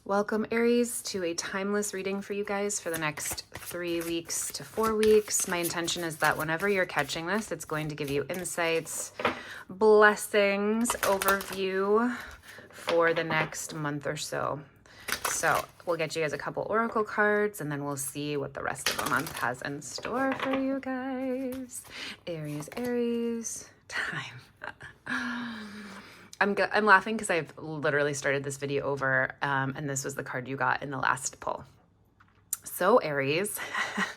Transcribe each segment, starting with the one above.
Welcome, Aries, to a timeless reading for you guys for the next 3 weeks to 4 weeks. My intention is that whenever you're catching this, it's going to give you insights, blessings, overview for the next month or so. So we'll get you guys a couple oracle cards, and then we'll see what the rest of the month has in store for you guys. Aries, Aries, time. I'm laughing because I've literally started this video over, and this was the card you got in the last pull. So Aries,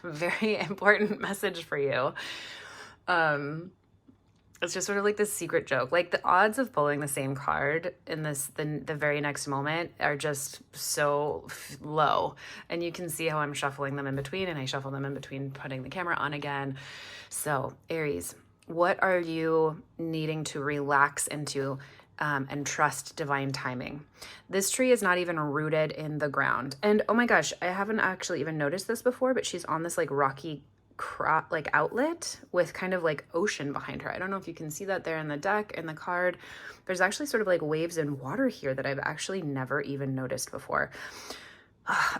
very important message for you. It's just sort of like this secret joke. Like the odds of pulling the same card in the very next moment are just so low. And you can see how I'm shuffling them in between, and I shuffle them in between putting the camera on again. So Aries, what are you needing to relax into? And trust divine timing. This tree is not even rooted in the ground. And oh my gosh, I haven't actually even noticed this before, but she's on this like rocky outlet with kind of like ocean behind her. I don't know if you can see that there in the deck, in the card. There's actually sort of like waves and water here that I've actually never even noticed before.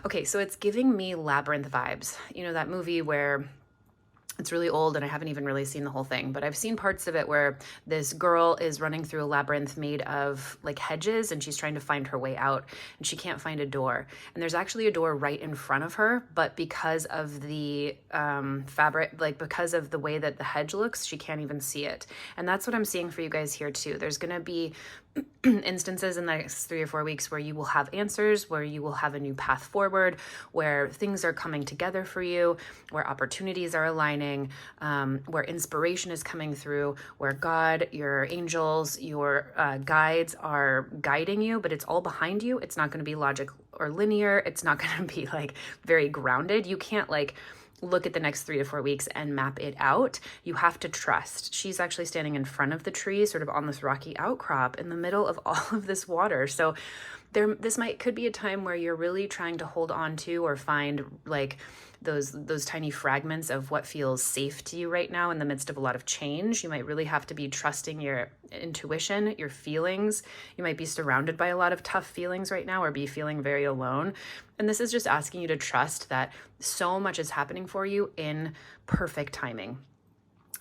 Okay, so it's giving me Labyrinth vibes. You know, that movie where it's really old and I haven't even really seen the whole thing, but I've seen parts of it where this girl is running through a labyrinth made of like hedges, and she's trying to find her way out, and she can't find a door. And there's actually a door right in front of her, but because of the fabric, like because of the way that the hedge looks, she can't even see it. And that's what I'm seeing for you guys here too. There's going to be instances in the next 3 or 4 weeks where you will have answers, where you will have a new path forward, where things are coming together for you, where opportunities are aligning, where inspiration is coming through, where God, your angels, your guides are guiding you, but it's all behind you. It's not going to be logic or linear. It's not going to be like very grounded. You can't like look at the next 3 to 4 weeks and map it out. You have to trust. She's actually standing in front of the tree, sort of on this rocky outcrop in the middle of all of this water. So this could be a time where you're really trying to hold on to or find like those tiny fragments of what feels safe to you right now in the midst of a lot of change. You might really have to be trusting your intuition, your feelings. You might be surrounded by a lot of tough feelings right now, or be feeling very alone. And this is just asking you to trust that so much is happening for you in perfect timing.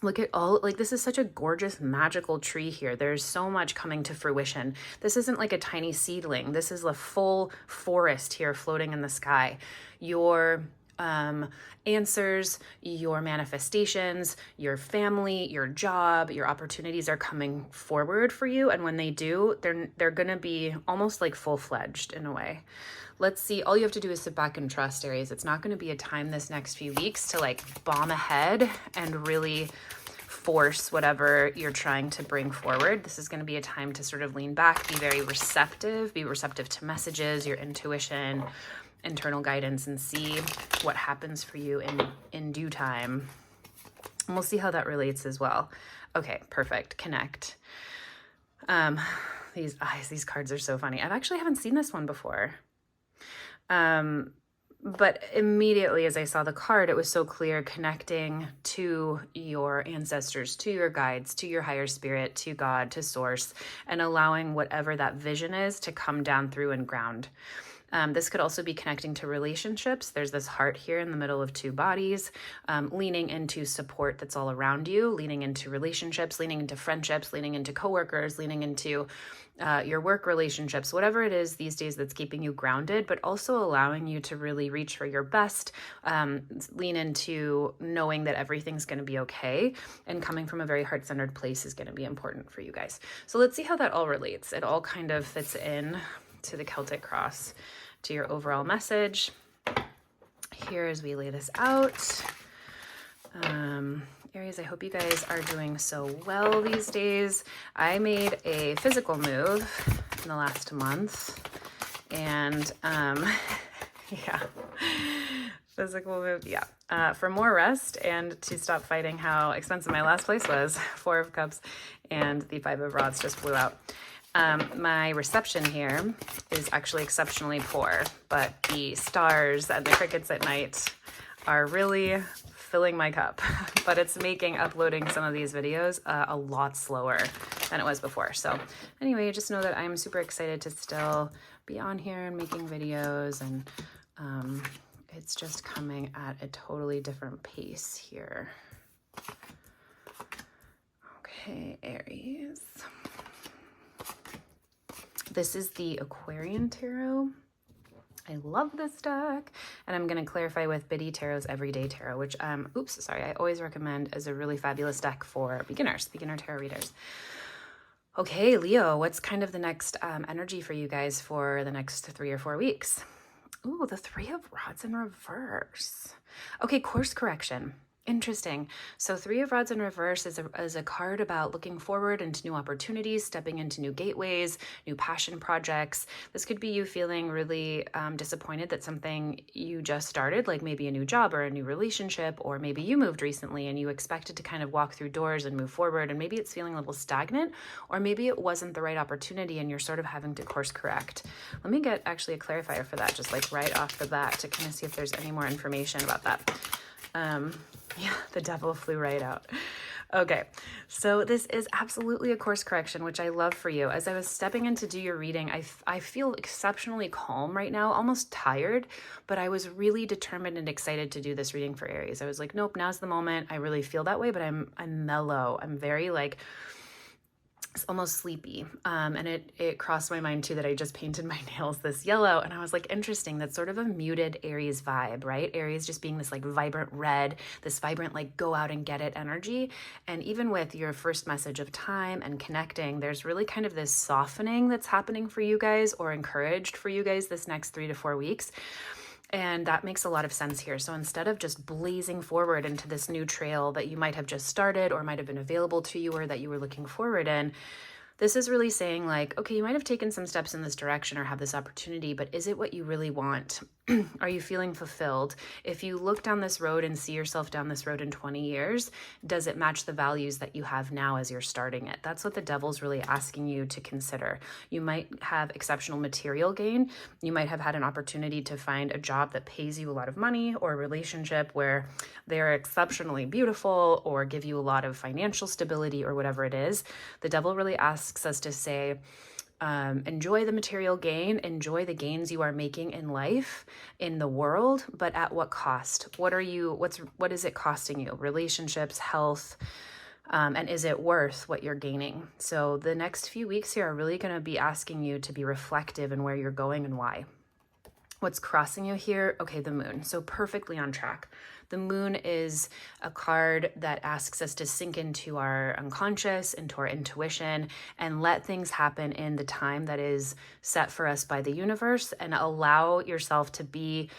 Look at all, like this is such a gorgeous, magical tree here. There's so much coming to fruition. This isn't like a tiny seedling. This is a full forest here floating in the sky. Your answers, your manifestations, your family, your job, your opportunities are coming forward for you. And when they do, they're going to be almost like full-fledged in a way. Let's see. All you have to do is sit back and trust, Aries. It's not going to be a time this next few weeks to like bomb ahead and really force whatever you're trying to bring forward. This is going to be a time to sort of lean back, be very receptive, be receptive to messages, your intuition, internal guidance, and see what happens for you in due time. And we'll see how that relates as well. Okay, perfect. Connect. These eyes, these cards are so funny. I've actually haven't seen this one before. But immediately as I saw the card, it was so clear, connecting to your ancestors, to your guides, to your higher spirit, to God, to source, and allowing whatever that vision is to come down through and ground. This could also be connecting to relationships. There's this heart here in the middle of two bodies, leaning into support that's all around you, leaning into relationships, leaning into friendships, leaning into coworkers, leaning into your work relationships, whatever it is these days that's keeping you grounded, but also allowing you to really reach for your best, lean into knowing that everything's going to be okay, and coming from a very heart-centered place is going to be important for you guys. So let's see how that all relates. It all kind of fits in to the Celtic cross, to your overall message here as we lay this out. Aries, I hope you guys are doing so well these days. I made a physical move in the last month, and yeah, physical move, yeah, for more rest and to stop fighting how expensive my last place was. 4 of Cups and the 5 of Rods just blew out. My reception here is actually exceptionally poor, but the stars and the crickets at night are really filling my cup. But it's making uploading some of these videos a lot slower than it was before. So anyway, just know that I'm super excited to still be on here and making videos, and it's just coming at a totally different pace here. Okay, Aries. This is the Aquarian Tarot. I love this deck, and I'm going to clarify with Biddy Tarot's Everyday Tarot, which, I always recommend as a really fabulous deck for beginner tarot readers. Okay, Leo, what's kind of the next energy for you guys for the next 3 or 4 weeks? Ooh, the Three of Rods in reverse. Okay, course correction. Interesting. So Three of Rods in reverse is a card about looking forward into new opportunities, stepping into new gateways, new passion projects. This could be you feeling really disappointed that something you just started, like maybe a new job or a new relationship, or maybe you moved recently and you expected to kind of walk through doors and move forward, and maybe it's feeling a little stagnant, or maybe it wasn't the right opportunity and you're sort of having to course correct. Let me get actually a clarifier for that, just like right off the bat, to kind of see if there's any more information about that. Yeah, the devil flew right out. Okay, so this is absolutely a course correction, which I love for you. As I was stepping in to do your reading, I feel exceptionally calm right now, almost tired, but I was really determined and excited to do this reading for Aries. I was like, nope, now's the moment. I really feel that way, but I'm mellow. I'm very like, it's almost sleepy. And it crossed my mind too that I just painted my nails this yellow, and I was like, interesting, that's sort of a muted Aries vibe, right? Aries just being this like vibrant red, this vibrant like go out and get it energy. And even with your first message of time and connecting, there's really kind of this softening that's happening for you guys, or encouraged for you guys this next 3 to 4 weeks. And that makes a lot of sense here. So instead of just blazing forward into this new trail that you might have just started or might have been available to you or that you were looking forward in, this is really saying like, okay, you might have taken some steps in this direction or have this opportunity, but is it what you really want? Are you feeling fulfilled? If you look down this road and see yourself down this road in 20 years, does it match the values that you have now as you're starting it? That's what the devil's really asking you to consider. You might have exceptional material gain. You might have had an opportunity to find a job that pays you a lot of money, or a relationship where they're exceptionally beautiful or give you a lot of financial stability, or whatever it is. The devil really asks us to say, enjoy the material gain, enjoy the gains you are making in life, in the world, but at what cost? What is it costing you? Relationships, health, and is it worth what you're gaining? So the next few weeks here are really going to be asking you to be reflective in where you're going and why. What's crossing you here? Okay, the moon. So perfectly on track. The moon is a card that asks us to sink into our unconscious, into our intuition, and let things happen in the time that is set for us by the universe, and allow yourself to be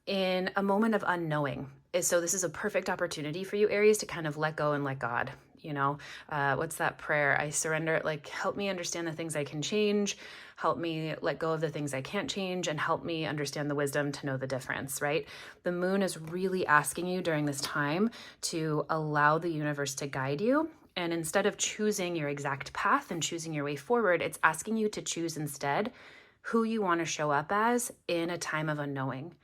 in a moment of unknowing. So this is a perfect opportunity for you, Aries, to kind of let go and let God. You know, what's that prayer? I surrender, like, help me understand the things I can change, help me let go of the things I can't change, and help me understand the wisdom to know the difference, right? The moon is really asking you during this time to allow the universe to guide you. And instead of choosing your exact path and choosing your way forward, it's asking you to choose instead who you want to show up as in a time of unknowing.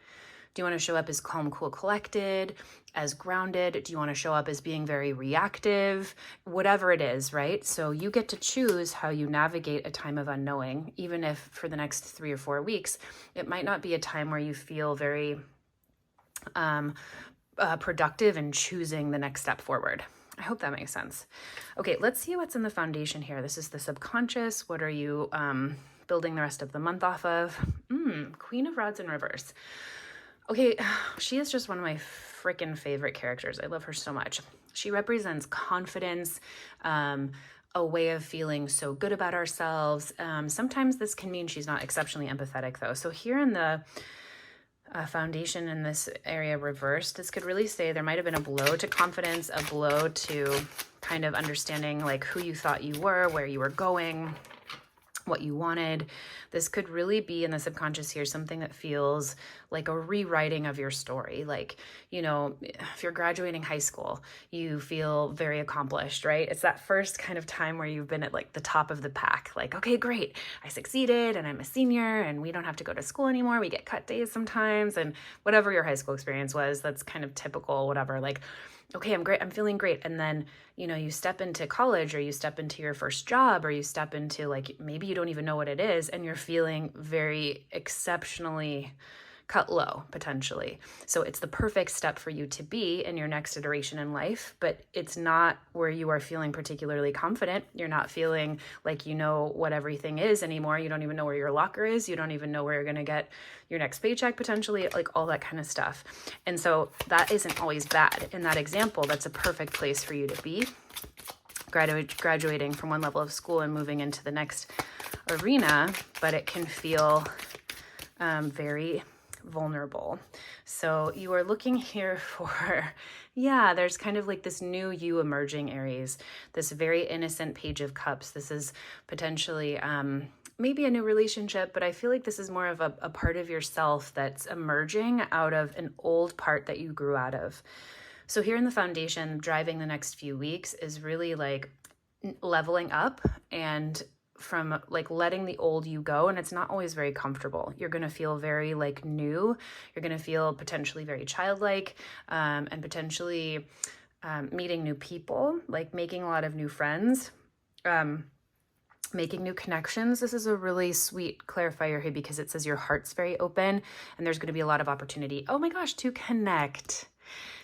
Do you want to show up as calm, cool, collected, as grounded? Do you want to show up as being very reactive? Whatever it is, right? So you get to choose how you navigate a time of unknowing, even if for the next 3 or 4 weeks, it might not be a time where you feel very productive in choosing the next step forward. I hope that makes sense. Okay, let's see what's in the foundation here. This is the subconscious. What are you building the rest of the month off of? Queen of Rods in reverse. Okay, she is just one of my freaking favorite characters. I love her so much. She represents confidence, a way of feeling so good about ourselves. Sometimes this can mean she's not exceptionally empathetic, though. So here in the foundation in this area reversed, this could really say there might have been a blow to confidence, a blow to kind of understanding like who you thought you were, where you were going, what you wanted. This could really be in the subconscious here, something that feels like a rewriting of your story. Like, you know, if you're graduating high school, you feel very accomplished, right? It's that first kind of time where you've been at like the top of the pack. Like, okay, great, I succeeded and I'm a senior and we don't have to go to school anymore. We get cut days sometimes, and whatever your high school experience was, that's kind of typical, whatever. Like, okay, I'm great, I'm feeling great. And then, you step into college, or you step into your first job, or you step into, like, maybe you don't even know what it is, and you're feeling very exceptionally cut low, potentially. So it's the perfect step for you to be in your next iteration in life, but it's not where you are feeling particularly confident. You're not feeling like you know what everything is anymore. You don't even know where your locker is. You don't even know where you're going to get your next paycheck, potentially, like all that kind of stuff. And so that isn't always bad. In that example, that's a perfect place for you to be. Graduating from one level of school and moving into the next arena, but it can feel very vulnerable. So you are looking here for, there's kind of like this new you emerging, Aries, this very innocent Page of Cups. This is potentially maybe a new relationship, but I feel like this is more of a part of yourself that's emerging out of an old part that you grew out of. So here in the foundation, driving the next few weeks is really like leveling up and from like letting the old you go. And it's not always very comfortable. You're going to feel very like new. You're going to feel potentially very childlike, and potentially meeting new people, like making a lot of new friends, making new connections. This is a really sweet clarifier here because it says your heart's very open and there's going to be a lot of opportunity, oh my gosh, to connect.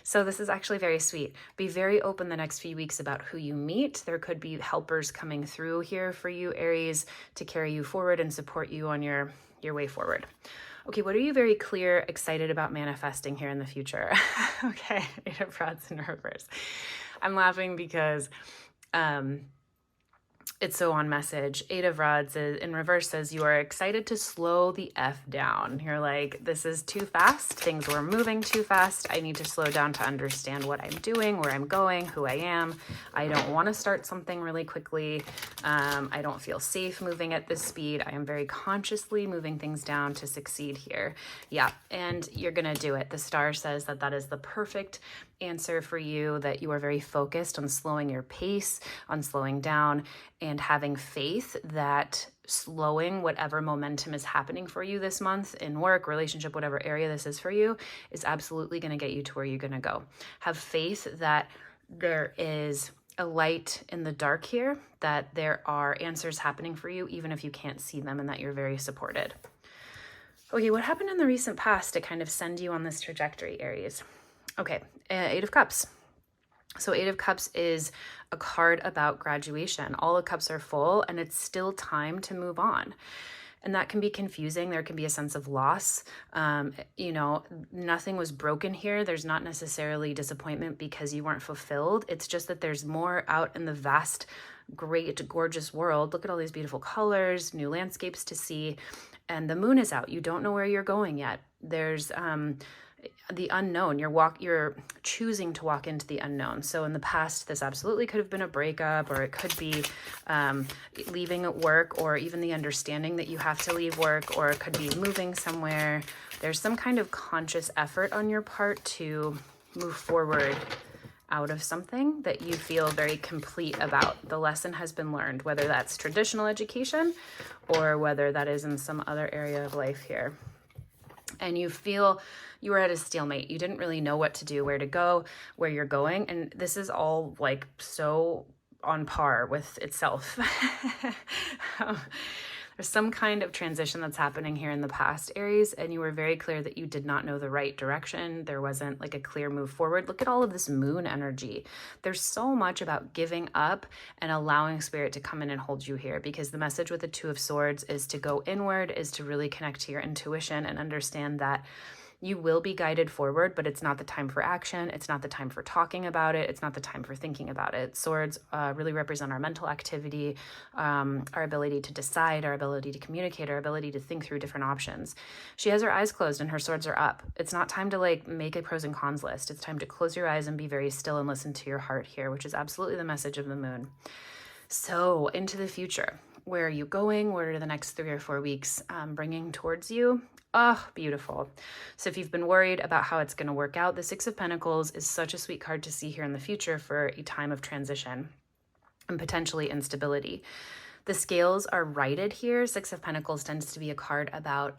So this is actually very sweet. Be very open the next few weeks about who you meet. There could be helpers coming through here for you, Aries, to carry you forward and support you on your way forward. Okay, what are you very clear, excited about manifesting here in the future? Okay, Eight of Rods in reverse. I'm laughing because it's so on message. Eight of Rods in reverse says you are excited to slow the F down. You're like, this is too fast. Things were moving too fast. I need to slow down to understand what I'm doing, where I'm going, who I am. I don't want to start something really quickly. I don't feel safe moving at this speed. I am very consciously moving things down to succeed here. Yeah, and you're going to do it. The star says that that is the perfect answer for you, that you are very focused on slowing your pace, on slowing down, and having faith that slowing whatever momentum is happening for you this month in work, relationship, whatever area this is for you, is absolutely going to get you to where you're going to go. Have faith that there is a light in the dark here, that there are answers happening for you, even if you can't see them, and that you're very supported. Okay, what happened in the recent past to kind of send you on this trajectory, Aries? Okay, Eight of Cups. So Eight of Cups is a card about graduation. All the cups are full and it's still time to move on. And that can be confusing. There can be a sense of loss. Nothing was broken here. There's not necessarily disappointment because you weren't fulfilled. It's just that there's more out in the vast, great, gorgeous world. Look at all these beautiful colors, new landscapes to see. And the moon is out. You don't know where you're going yet. There's the unknown. You're choosing to walk into the unknown. So in the past, this absolutely could have been a breakup, or it could be leaving at work, or even the understanding that you have to leave work, or it could be moving somewhere. There's some kind of conscious effort on your part to move forward out of something that you feel very complete about. The lesson has been learned, whether that's traditional education or whether that is in some other area of life here. And you feel you were at a stalemate. You didn't really know what to do, where to go, where you're going. And this is all like so on par with itself. There's some kind of transition that's happening here in the past, Aries, and you were very clear that you did not know the right direction. There wasn't like a clear move forward. Look at all of this moon energy. There's so much about giving up and allowing spirit to come in and hold you here, because the message with the Two of Swords is to go inward, is to really connect to your intuition and understand that you will be guided forward, but it's not the time for action. It's not the time for talking about it. It's not the time for thinking about it. Swords really represent our mental activity, our ability to decide, our ability to communicate, our ability to think through different options. She has her eyes closed and her swords are up. It's not time to like make a pros and cons list. It's time to close your eyes and be very still and listen to your heart here, which is absolutely the message of the moon. So into the future, where are you going? What are the next 3 or 4 weeks bringing towards you? Oh, beautiful. So if you've been worried about how it's going to work out, the Six of Pentacles is such a sweet card to see here in the future for a time of transition and potentially instability. The scales are righted here. Six of Pentacles tends to be a card about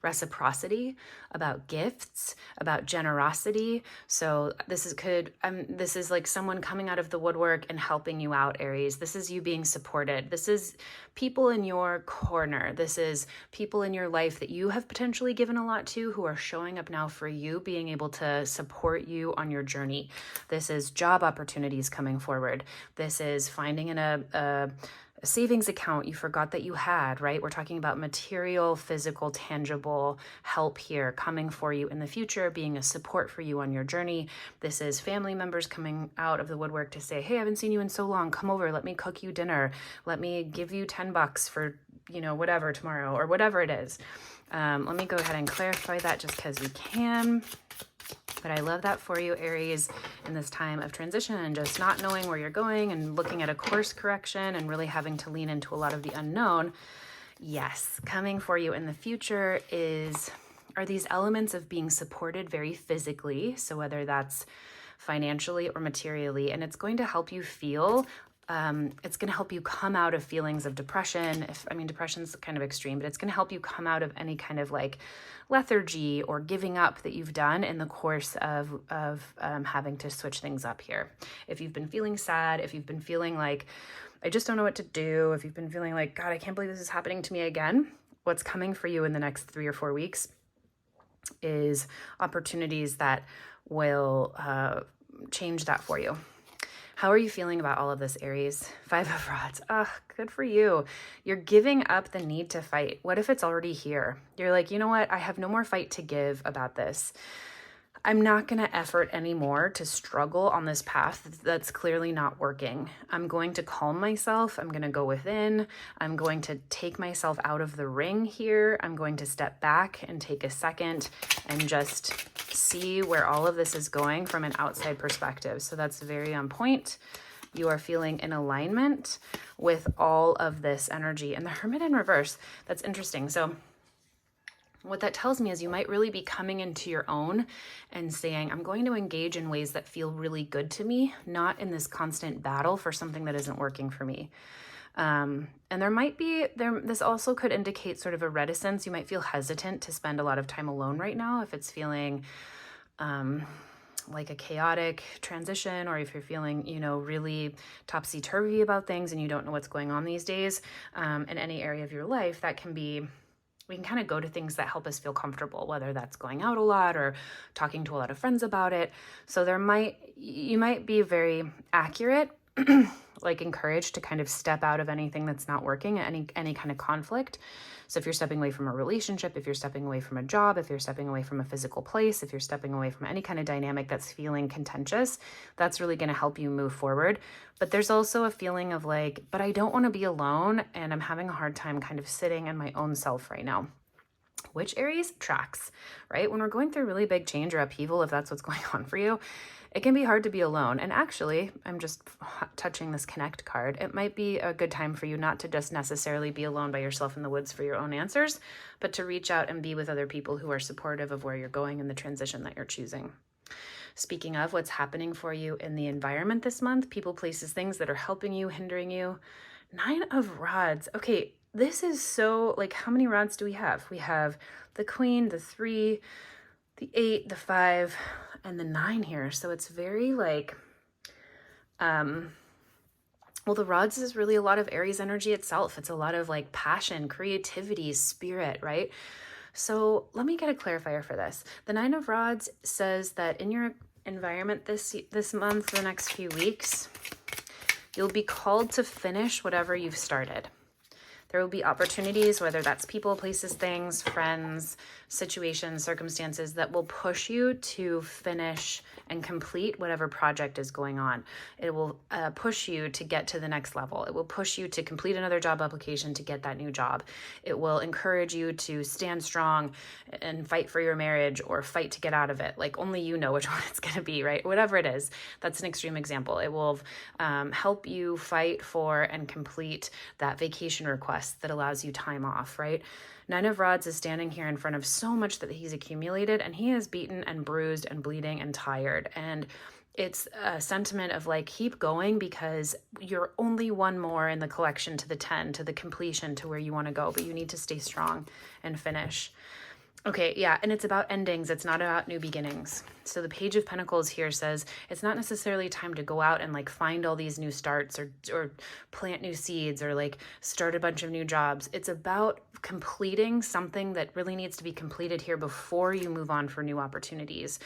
reciprocity, about gifts, about generosity. So this is like someone coming out of the woodwork and helping you out, Aries. This is you being supported. This is people in your corner. This is people in your life that you have potentially given a lot to who are showing up now for you, being able to support you on your journey. This is job opportunities coming forward. This is finding in a savings account you forgot that you had, right? We're talking about material, physical, tangible help here coming for you in the future, being a support for you on your journey. This is family members coming out of the woodwork to say, hey, I haven't seen you in so long. Come over. Let me cook you dinner. Let me give you $10 for, whatever tomorrow or whatever it is. Let me go ahead and clarify that just because we can. But I love that for you, Aries, in this time of transition and just not knowing where you're going and looking at a course correction and really having to lean into a lot of the unknown. Yes, coming for you in the future are these elements of being supported very physically. So whether that's financially or materially, and it's going to help you feel it's going to help you come out of feelings of depression. Depression's kind of extreme, but it's going to help you come out of any kind of like lethargy or giving up that you've done in the course of having to switch things up here. If you've been feeling sad, if you've been feeling like, I just don't know what to do, if you've been feeling like, God, I can't believe this is happening to me again, what's coming for you in the next 3 or 4 weeks is opportunities that will change that for you. How are you feeling about all of this, Aries? 5 of Rods. Good for you. You're giving up the need to fight. What if it's already here? You're like, you know what? I have no more fight to give about this. I'm not going to effort anymore to struggle on this path that's clearly not working. I'm going to calm myself. I'm going to go within. I'm going to take myself out of the ring here. I'm going to step back and take a second and just see where all of this is going from an outside perspective. So that's very on point. You are feeling in alignment with all of this energy. And the Hermit in reverse, that's interesting. So what that tells me is you might really be coming into your own and saying, I'm going to engage in ways that feel really good to me, not in this constant battle for something that isn't working for me. And this also could indicate sort of a reticence. You might feel hesitant to spend a lot of time alone right now if it's feeling like a chaotic transition, or if you're feeling, really topsy-turvy about things and you don't know what's going on these days in any area of your life. We can kind of go to things that help us feel comfortable, whether that's going out a lot or talking to a lot of friends about it. So you might be very accurate, like encouraged to kind of step out of anything that's not working, any kind of conflict. So if you're stepping away from a relationship, if you're stepping away from a job, if you're stepping away from a physical place, if you're stepping away from any kind of dynamic that's feeling contentious, that's really going to help you move forward. But there's also a feeling of like, but I don't want to be alone, and I'm having a hard time kind of sitting in my own self right now. Which Aries tracks, right? When we're going through really big change or upheaval, if that's what's going on for you, it can be hard to be alone. And actually, I'm just touching this connect card. It might be a good time for you not to just necessarily be alone by yourself in the woods for your own answers, but to reach out and be with other people who are supportive of where you're going and the transition that you're choosing. Speaking of what's happening for you in the environment this month, people, places, things that are helping you, hindering you. 9 of Rods. Okay, this is so, like, how many rods do we have? We have the Queen, the 3, the 8, the 5, and the 9 here. So it's very like, the rods is really a lot of Aries energy itself. It's a lot of like passion, creativity, spirit, right? So let me get a clarifier for this. The 9 of Rods says that in your environment this month, the next few weeks, you'll be called to finish whatever you've started. There will be opportunities, whether that's people, places, things, friends, situations, circumstances that will push you to finish and complete whatever project is going on. It will push you to get to the next level. It will push you to complete another job application to get that new job. It will encourage you to stand strong and fight for your marriage or fight to get out of it. Like only you know which one it's going to be, right? Whatever it is, that's an extreme example. It will help you fight for and complete that vacation request that allows you time off, right? 9 of Rods is standing here in front of so much that he's accumulated, and he is beaten and bruised and bleeding and tired. And it's a sentiment of like, keep going, because you're only one more in the collection to the 10, to the completion, to where you want to go, but you need to stay strong and finish. Okay, yeah, and it's about endings. It's not about new beginnings. So the Page of Pentacles here says it's not necessarily time to go out and like find all these new starts or plant new seeds or like start a bunch of new jobs. It's about completing something that really needs to be completed here before you move on for new opportunities.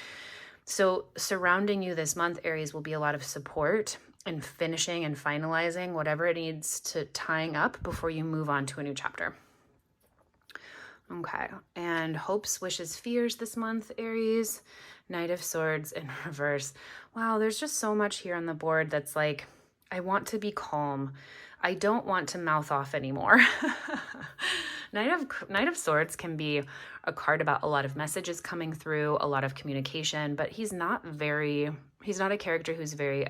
So surrounding you this month, Aries, will be a lot of support and finishing and finalizing whatever it needs to tying up before you move on to a new chapter. Okay, and hopes, wishes, fears this month, Aries. Knight of Swords in reverse. Wow, there's just so much here on the board that's like, I want to be calm. I don't want to mouth off anymore. Knight of Swords can be a card about a lot of messages coming through, a lot of communication, but he's not a character who's very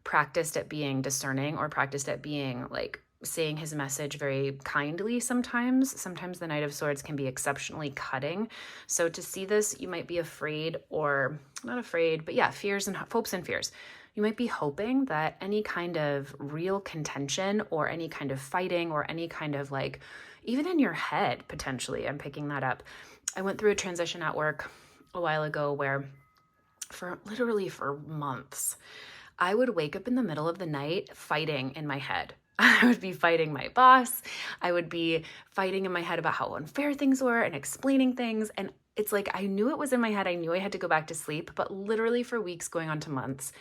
practiced at being discerning or practiced at being like saying his message very kindly sometimes. Sometimes the Knight of Swords can be exceptionally cutting. So to see this, you might be afraid, or not afraid, but yeah, fears and hopes and fears. You might be hoping that any kind of real contention or any kind of fighting or any kind of like, even in your head, potentially, I'm picking that up. I went through a transition at work a while ago where for months, I would wake up in the middle of the night fighting in my head. I would be fighting my boss. I would be fighting in my head about how unfair things were and explaining things. And it's like, I knew it was in my head. I knew I had to go back to sleep, but literally for weeks going on to months,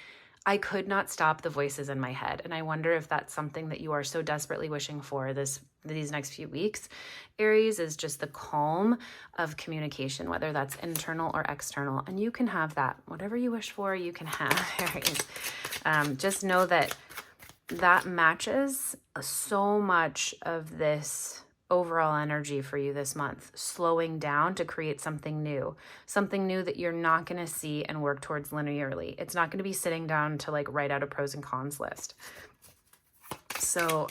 I could not stop the voices in my head. And I wonder if that's something that you are so desperately wishing for these next few weeks. Aries is just the calm of communication, whether that's internal or external. And you can have that. Whatever you wish for, you can have, Aries. Just know that matches so much of this overall energy for you this month, slowing down to create something new that you're not going to see and work towards linearly. It's not going to be sitting down to like write out a pros and cons list. So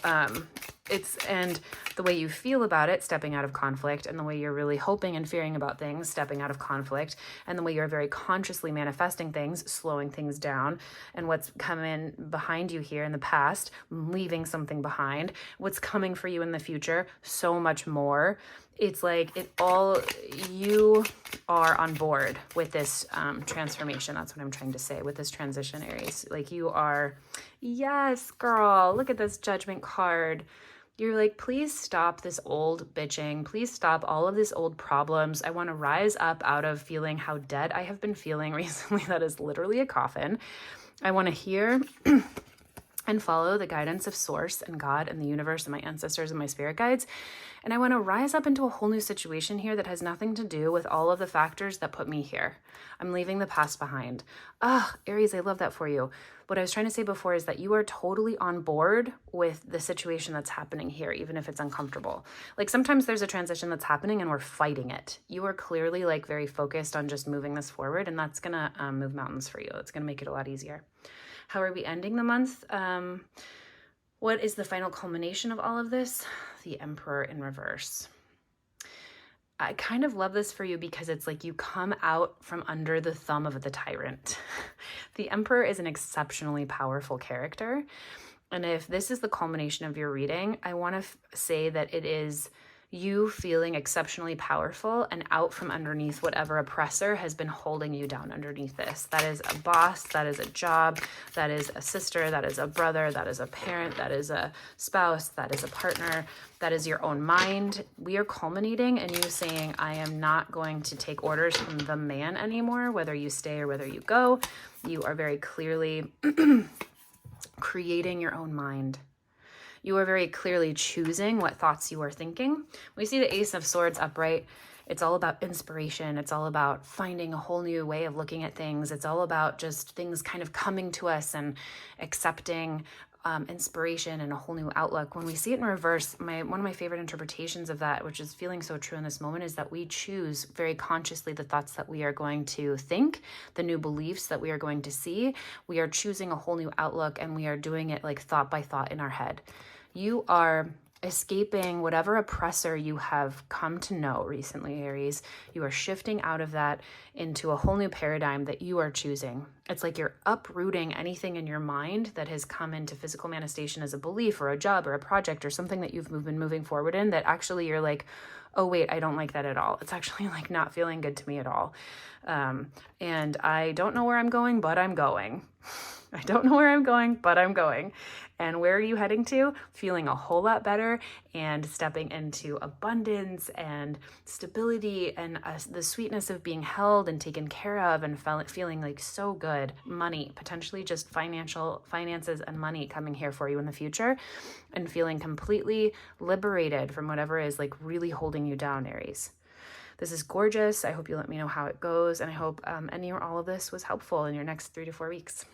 and the way you feel about it, stepping out of conflict, and the way you're really hoping and fearing about things, stepping out of conflict, and the way you're very consciously manifesting things, slowing things down, and what's coming behind you here in the past, leaving something behind, what's coming for you in the future, so much more. It's like you are on board with this transformation. That's what I'm trying to say with this transition, Aries. Like you are, yes, girl, look at this Judgment card. You're like, please stop this old bitching. Please stop all of this old problems. I want to rise up out of feeling how dead I have been feeling recently. That is literally a coffin. I want to hear and follow the guidance of Source and God and the universe and my ancestors and my spirit guides. And I want to rise up into a whole new situation here that has nothing to do with all of the factors that put me here. I'm leaving the past behind. Aries, I love that for you. What I was trying to say before is that you are totally on board with the situation that's happening here, even if it's uncomfortable. Like sometimes there's a transition that's happening and we're fighting it. You are clearly like very focused on just moving this forward, and that's going to move mountains for you. It's going to make it a lot easier. How are we ending the month? What is the final culmination of all of this? The Emperor in reverse. I kind of love this for you because it's like you come out from under the thumb of the tyrant. The Emperor is an exceptionally powerful character. And if this is the culmination of your reading, I want to say that it is you feeling exceptionally powerful and out from underneath whatever oppressor has been holding you down underneath this. That is a boss, that is a job, that is a sister, that is a brother, that is a parent, that is a spouse, that is a partner, that is your own mind. We are culminating in you saying, I am not going to take orders from the man anymore, whether you stay or whether you go. You are very clearly creating your own mind. You are very clearly choosing what thoughts you are thinking. We see the Ace of Swords upright. It's all about inspiration. It's all about finding a whole new way of looking at things. It's all about just things kind of coming to us and accepting inspiration and a whole new outlook. When we see it in reverse, one of my favorite interpretations of that, which is feeling so true in this moment, is that we choose very consciously the thoughts that we are going to think, the new beliefs that we are going to see. We are choosing a whole new outlook, and we are doing it like thought by thought in our head. You are escaping whatever oppressor you have come to know recently, Aries. You are shifting out of that into a whole new paradigm that you are choosing. It's like you're uprooting anything in your mind that has come into physical manifestation as a belief or a job or a project or something that you've been moving forward in, that actually you're like, oh wait, I don't like that at all. It's actually like not feeling good to me at all. And I don't know where I'm going, but I'm going. I don't know where I'm going, but I'm going. And where are you heading to? Feeling a whole lot better and stepping into abundance and stability and the sweetness of being held and taken care of and feeling like so good. Money, potentially just finances and money coming here for you in the future, and feeling completely liberated from whatever is like really holding you down, Aries. This is gorgeous. I hope you let me know how it goes, and I hope any or all of this was helpful in your next 3 to 4 weeks.